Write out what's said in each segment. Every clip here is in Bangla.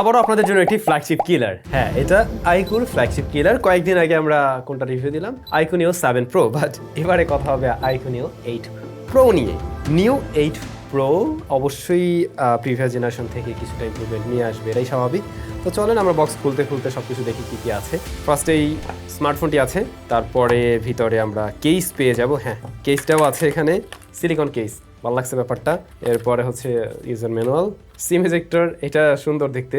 আবারও আপনাদের জন্য একটি ফ্ল্যাগশিপ কিলার। হ্যাঁ, এটা iQOOর ফ্ল্যাগশিপ কিলার। কয়েকদিন আগে আমরা কোনটা রিভিউ দিলাম, iQOO Neo 7 Pro, বাট এবারে কথা হবে iQOO Neo 8 Pro নিয়ে। Neo 8 Pro অবশ্যই প্রিভিয়াস জেনারেশন থেকে কিছুটা ইমপ্রুভমেন্ট নিয়ে আসবে, এটাই স্বাভাবিক। তো চলেন আমরা বক্স খুলতে খুলতে সব কিছু দেখি কী কী আছে। ফার্স্ট এই স্মার্টফোনটি আছে, তারপরে ভিতরে আমরা কেস পেয়ে যাব। হ্যাঁ, কেসটাও আছে এখানে, সিলিকন কেস, ভালো লাগছে ব্যাপারটা। এরপরে হচ্ছে ইউজার ম্যানুয়াল, সিম এজেক্টর, এটা সুন্দর দেখতে।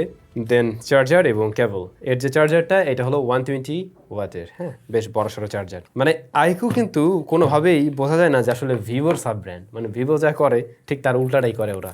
দেন চার্জার এবং কেবল। এর যে চার্জারটা এটা হলো 120 ওয়াটের। হ্যাঁ, বেশ বড়সড় চার্জার। মানে iQOO কিন্তু কোনোভাবেই বোঝা যায় না যে আসলে ভিভোর সাব ব্র্যান্ড, মানে ভিভো যা করে ঠিক তার উল্টাটাই করে ওরা,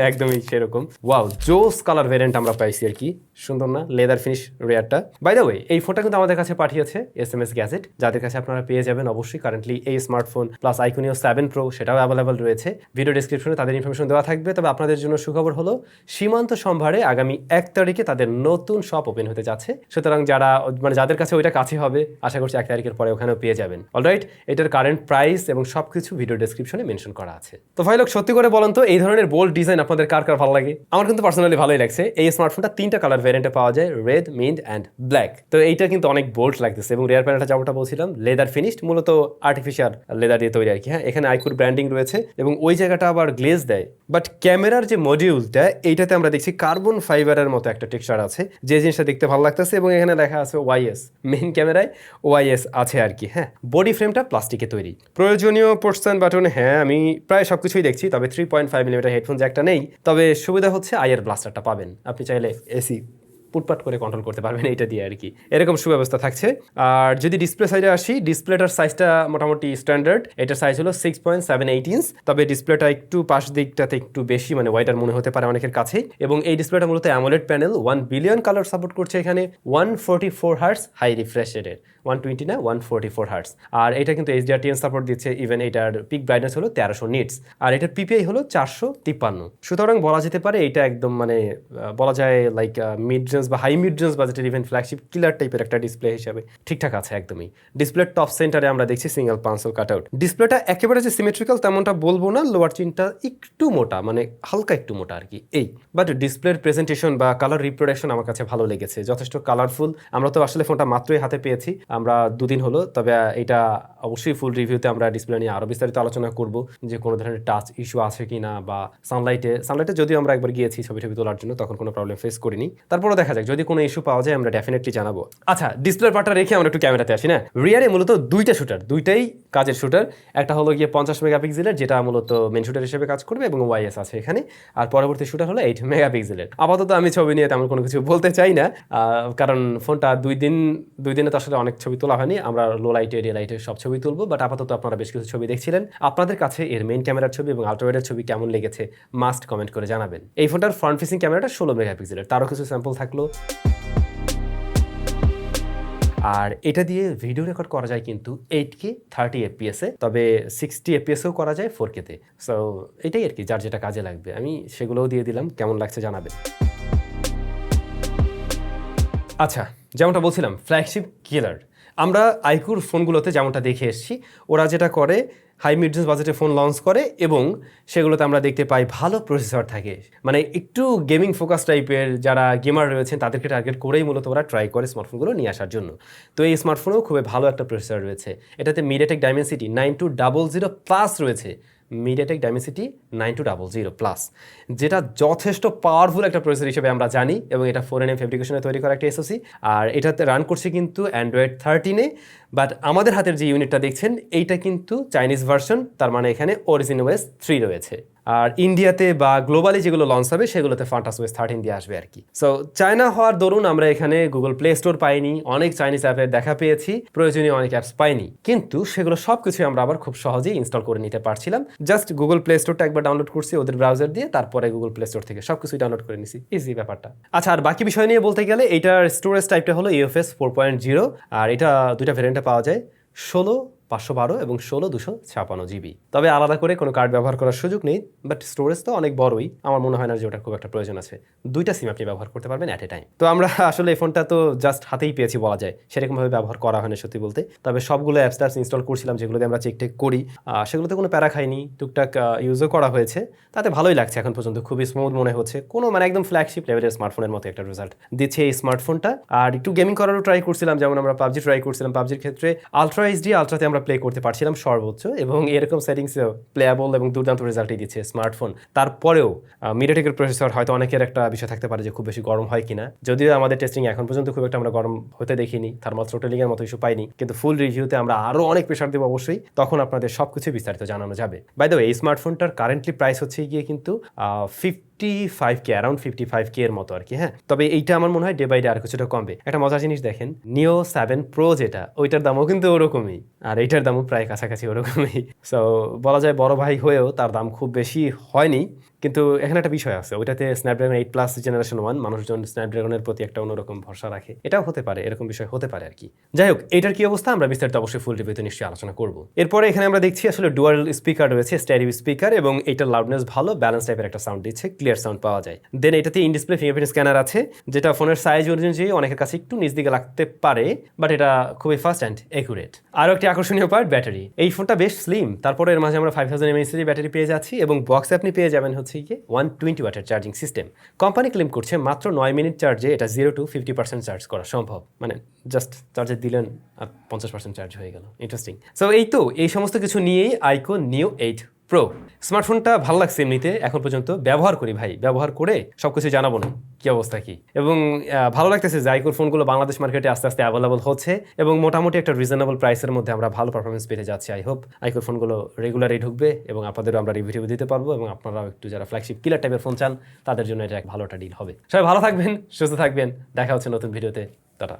একদমই সেরকম। ওয়াও, জোস কালার ভ্যারিয়েন্ট আমরা পাইছি আর কি, সুন্দর না? লেদার ফিনিশ রেয়ারটা। বাই দ্য ওয়ে, এই ফোনটা কিন্তু আমাদের কাছে পাঠিয়েছে SMS গ্যাজেট, যাদের কাছে আপনারা পেয়ে যাবেন অবশ্যই। কারেন্টলি এই smartphone plus iQOO Neo 7 Pro সেটাও অ্যাভেলেবল রয়েছে। ভিডিও ডিসক্রিপশনে তাদের ইনফরমেশন দেওয়া থাকবে। তবে আপনাদের জন্য সুখবর হলো সীমান্ত সম্ভারে আগামী 1 তারিখে তাদের নতুন শপ ওপেন হতে যাচ্ছে। সুতরাং যারা মানে যাদের কাছে ওইটা কাছে হবে, আশা করছি 1 তারিখের পরে ওখানেও পেয়ে যাবেন। অলরাইট, এটার কারেন্ট প্রাইস এবং সবকিছু ভিডিও ডিসক্রিপশনে মেনশন করা আছে। তো ভাই লোক, সত্যি করে বলেন তো, এই ধরনের বোল্ড ডিজাইন আপনাদের কার কার ভালো লাগে? আমার কিন্তু পার্সোনালি ভালোই লাগছে। এই স্মার্টফোনটা 3টা কালার ভ্যারিয়েন্টে পাওয়া যায়, রেড, মিন্ট অ্যান্ড ব্ল্যাক। তো এইটা কিন্তু অনেক বোল্ড লাগতেছে এবং রিয়ার প্যানেলটা যেমনটা বলছিলাম লেদার ফিনিশড, মূলত আর্টিফিশিয়াল লেদার দিয়ে তৈরি আর কি। হ্যাঁ, এখানে iQOOর ব্র্যান্ডিং রয়েছে এবং ওই জায়গাটা আবার গ্লেজ দেয়। বাট ক্যামেরার যে মডিউলটা, এইটাতে আমরা দেখছি কার্বন ফাইবারের মতো একটা টেক্সচার আছে, যে জিনিসটা দেখতে ভালো লাগতেছে। এবং এখানে লেখা আছে OIS, মেইন ক্যামেরায় OIS আছে আর কি। হ্যাঁ, বডি ফ্রেমটা প্লাস্টিকে তৈরি। প্রয়োজনীয় পোর্টস অ্যান্ড বাটন, হ্যাঁ আমি প্রায় সবকিছুই দেখছি, তবে 3.5mm হেডফোন জ্যাকটা নেই। তবে সুবিধা হচ্ছে আইয়ের ব্লাস্টারটা পাবেন, আপনি চাইলে এসি পুটপাট করে কন্ট্রোল করতে পারবেন এইটা দিয়ে আর কি, এরকম সুব্যবস্থা থাকছে। আর যদি ডিসপ্লে সাইজে আসি, ডিসপ্লেটার সাইজটা মোটামুটি স্ট্যান্ডার্ড। এটার সাইজ হলো 6.78 ইঞ্চ, তবে ডিসপ্লেটা একটু পাশ দিকটাতে একটু বেশি, মানে ওয়াইডার মনে হতে পারে অনেকের কাছেই। এবং এই ডিসপ্লেটা মূলত AMOLED panel, 1 billion colour support করছে এখানে, 144 হার্টস হাই রিফ্রেশ রেটের, 120 না 144 হার্টস। আর এটা কিন্তু HDR10 সাপোর্ট দিচ্ছে। ইভেন এটার পিক ব্রাইটনেস হলো 1300 নিটস, আর এটার PPI হলো 453। সুতরাং বলা যেতে পারে এটা একদম মানে বলা যায় লাইক মিড রেঞ্জ বা হাই মিড রেঞ্জ বাজেটের ইভেন ফ্ল্যাগশিপ কিলার টাইপের একটা ডিসপ্লে হিসাবে ঠিকঠাক আছে একদমই। ডিসপ্লের টপ সেন্টারে আমরা দেখছি সিঙ্গেল পাঞ্চল কাটআউট। ডিসপ্লেটা একেবারে যে সিমেট্রিক্যাল তেমনটা বলবো না, লোয়ার চিনটা একটু মোটা, মানে হালকা একটু মোটা আর কি এই। বাট ডিসপ্লের প্রেজেন্টেশন বা কালার রিপ্রোডাকশন আমার কাছে ভালো লেগেছে, যথেষ্ট কালারফুল। আমরা তো আসলে ফোনটা মাত্রই হাতে পেয়েছি, আমরা 2 দিন হলো। তবে এটা অবশ্যই ফুল রিভিউতে আমরা ডিসপ্লে নিয়ে আরও বিস্তারিত আলোচনা করব, যে কোনো ধরনের টাচ ইস্যু আছে কি না, বা সানলাইটে যদিও আমরা একবার গিয়েছি ছবি তোলার জন্য, তখন কোনো প্রবলেম ফেস করিনি। তারপরও দেখা যাক, যদি কোনো ইস্যু পাওয়া যায় আমরা ডেফিনেটলি জানাবো। আচ্ছা, ডিসপ্লের পার্টটা রেখে আমরা একটু ক্যামেরাতে আসি না। রিয়ারে মূলত 2টা শুটার, 2টাই কাজের শুটার। একটা হলো গিয়ে 50 মেগাপিক্সেলের, যেটা মূলত মেন শুটার হিসেবে কাজ করবে এবং OIS আছে এখানে। আর পরবর্তী শুটার হলো 8 মেগাপিক্সেলের। আপাতত আমি ছবি নিয়ে তেমন কোনো কিছু বলতে চাই না, কারণ ফোনটা 2 দিনে তো আসলে অনেক ছবি তোলা হয়নি। আমরা লো লাইটে, ডে লাইটে সব ছবি তুলবো। বাট আপাতত আপনারা বেশ কিছু ছবি দেখছিলেন। আপনাদের কাছে এর মেইন ক্যামেরার ছবি এবং আল্ট্রাওয়াইডের ছবি কেমন লেগেছে মাস্ট কমেন্ট করে জানাবেন। এই ফোনটার ফ্রন্ট ফেসিং ক্যামেরাটা 16 মেগাপিক্সেলের, তারও কিছু স্যাম্পল থাকলো। আর এটা দিয়ে ভিডিও রেকর্ড করা যায় কিন্তু 8K 30 FPS এ, তবে 60 FPS এও করা যায় 4K তে। সো এটাই আর কি, যার যেটা কাজে লাগবে। আমি সেগুলোও দিয়ে দিলাম, কেমন লাগছে জানাবেন। আচ্ছা, যেমনটা বলছিলাম ফ্ল্যাগশিপ কিলার, আমরা iQOOর ফোনগুলোতে যেমনটা দেখে এসেছি, ওরা যেটা করে হাই মিড রেঞ্জ বাজেটে ফোন লঞ্চ করে এবং সেগুলোতে আমরা দেখতে পাই ভালো প্রসেসর থাকে, মানে একটু গেমিং ফোকাস টাইপের যারা গেমার রয়েছেন তাদেরকে টার্গেট করেই মূলত ওরা ট্রাই করে স্মার্টফোনগুলো নিয়ে আসার জন্য। তো এই স্মার্টফোনেও খুবই ভালো একটা প্রসেসর রয়েছে। এটাতে মিডিয়াটেক ডাইমেনসিটি 9200 প্লাস রয়েছে, মিডিয়াটেক ডাইমেনসিটি 9200 প্লাস, যেটা যথেষ্ট পাওয়ারফুল একটা প্রসেসর হিসেবে আমরা জানি। এবং এটা 4nm ফেব্রিকেশনে তৈরি করা একটা SoC, আর এটাতে রান করছে কিন্তু অ্যান্ড্রয়েড 13-এ। বাট আমাদের হাতের যে ইউনিটটা দেখছেন এইটা কিন্তু চাইনিজ ভার্সন, তার মানে এখানে OS 3 রয়েছে। আর ইন্ডিয়াতে বা গ্লোবালি যেগুলো লঞ্চ হবে সেগুলোতে FuntasOS 13 দিয়ে আসবে আর কি। সো চায়না হওয়ার দরুন আমরা এখানে গুগল প্লে স্টোর পাইনি, অনেক চাইনিজ অ্যাপের দেখা পেয়েছি, প্রয়োজনীয় অনেক অ্যাপস পাইনি, কিন্তু সেগুলো সব কিছুই আমরা আবার খুব সহজেই ইনস্টল করে নিতে পারছিলাম। জাস্ট গুগল প্লে স্টোরটা একবার ডাউনলোড করছি ওদের ব্রাউজার দিয়ে, তারপরে গুগল প্লে স্টোর থেকে সব কিছুই ডাউনলোড করে নিছি, ইজি ব্যাপারটা। আচ্ছা, আর বাকি বিষয় নিয়ে বলতে গেলে এটার স্টোরেজ টাইপটা হলো UFS 4.0, আর এটা 2টা ভ্যারিয়েন্টে পাওয়া যায়, 16 512 এবং 16 256 GB। তবে আলাদা করে কোনো কার্ড ব্যবহার করার সুযোগ নেই, বাট স্টোরেজ তো অনেক বড়ই, আমার মনে হয় না যে ওটার খুব একটা প্রয়োজন আছে। 2টা সিম আপনি ব্যবহার করতে পারবেন অ্যাট এ টাইম। তো আমরা আসলে এই ফোনটা তো জাস্ট হাতেই পেয়েছি বলা যায়, সেরকমভাবে ব্যবহার করা হয় না সত্যি বলতে। তবে সবগুলো অ্যাপস ইনস্টল করছিলাম যেগুলোতে আমরা চেক টেক করি, সেগুলোতে কোনো প্যারা খাইনি, টুকটাক ইউজও করা হয়েছে, তাতে ভালোই লাগছে এখন পর্যন্ত, খুবই স্মুথ মনে হচ্ছে, কোনো মানে একদম ফ্ল্যাগশিপ লেভেলের স্মার্টফোনের মতো একটা রেজাল্ট দিচ্ছে এই স্মার্টফোনটা। আর একটু গেমিং করারও ট্রাই করছিলাম, যেমন আমরা পাবজি ট্রাই করছিলাম, পাবজির ক্ষেত্রে আলট্রা এইচডি আলট্রাতে আমরা প্লে করতে পারছিলাম সর্বোচ্চ, এবং এরকম সেটিংসেও প্লেয়াবল এবং দুর্দান্ত রেজাল্টই দিচ্ছে স্মার্টফোন। তারপরেও মিডিয়াটেকের প্রসেসর হয়তো অনেকের একটা বিষয় থাকতে পারে যে খুব বেশি গরম হয় কিনা, যদিও আমাদের টেস্টিং এখন পর্যন্ত খুব একটা আমরা গরম হতে দেখিনি, থার্মাল থ্রোটলিং এর মতো ইস্যু পাইনি, কিন্তু ফুল রিভিউতে আমরা আরো অনেক প্রেশার দেবো অবশ্যই, তখন আপনাদের সবকিছু বিস্তারিত জানানো যাবে। বাই দ্য ওয়ে, এই স্মার্টফোনটার কারেন্টলি প্রাইস হচ্ছে গিয়ে কিন্তু 55K, অ্যারাউন্ড 55K এর মতো আর কি। হ্যাঁ, তবে এইটা আমার মনে হয় ডে বাই ডে আর কিছুটা কমবে। একটা মজার জিনিস দেখেন, নিও 7 প্রো যেটা, ওইটার দামও কিন্তু ওরকমই, আর এইটার দামও প্রায় কাছাকাছি ওরকমই। সো বলা যায় বড় ভাই হয়েও তার দাম খুব বেশি হয়নি। কিন্তু এখানে একটা বিষয় আছে, ওইটাতে স্ন্যাপড্রাগন 8+ জেনারেশন 1, মানুষজন স্ন্যাপড্রাগনের প্রতি একটা অন্যরকম ভরসা রাখে, এটাও হতে পারে, এরকম বিষয় হতে পারে আর কি। যাই হোক, এটার কি অবস্থা আমরা বিস্তারিত অবশ্যই ফুল রিভিউতে নিশ্চয়ই আলোচনা করব। এরপরে এখানে আমরা দেখছি আসলে ডুয়াল স্পিকার রয়েছে, স্টেরিও স্পিকার, এবং এটার লাউডনেস ভালো, ব্যালেন্স টাইপের একটা সাউন্ড দিচ্ছে, ক্লিয়ার সাউন্ড পাওয়া যায়। দেন এটাতে ইন ডিসপ্লে ফিঙ্গারপ্রিন্ট স্ক্যানার আছে, যেটা ফোনের সাইজ অনুযায়ী অনেকের কাছে একটু নিচ দিকে লাগতে পারে, বাট এটা খুবই ফাস্ট অ্যান্ড অ্যাকুরেট। আরও একটি আকর্ষণীয় পার্ট, ব্যাটারি। এই ফোনটা বেশ স্লিম, তারপরে এর মাঝে আমরা 5000 mAh এর ব্যাটারি পেয়ে যাচ্ছি, এবং বক্সে আপনি পেয়ে যাবেন হচ্ছে গিয়ে 120 ওয়াটের চার্জিং সিস্টেম। কোম্পানি ক্লেম করছে মাত্র 9 মিনিট চার্জে এটা 0 to 50% চার্জ করা সম্ভব, মানে জাস্ট চার্জে দিলেন আর 50% চার্জ হয়ে গেল। ইন্টারেস্টিং। সো এই সমস্ত কিছু নিয়েই iQOO Neo 8 প্রো স্মার্টফোনটা ভালো লাগছে এমনিতে এখন পর্যন্ত, ব্যবহার করি ভাই, ব্যবহার করে সবকিছু জানাবো না কি অবস্থা কি, এবং ভালো লাগতেছে যে iQOO ফোনগুলো বাংলাদেশ মার্কেটে আস্তে আস্তে অ্যাভেলেবল হচ্ছে, এবং মোটামুটি একটা রিজনেবল প্রাইসের মধ্যে আমরা ভালো পারফরমেন্স পেতে যাচ্ছি। আই হোপ iQOO ফোনগুলো রেগুলারই ঢুকবে, এবং আপনাদেরও আমরা রিভিউ দিতে পারবো, এবং আপনারাও একটু যারা ফ্ল্যাগশিপ কিলার টাইপের ফোন চান তাদের জন্য এটা এক ভালো একটা ডিল হবে। সবাই ভালো থাকবেন, সুস্থ থাকবেন, দেখা হচ্ছে নতুন ভিডিওতে। টাটা।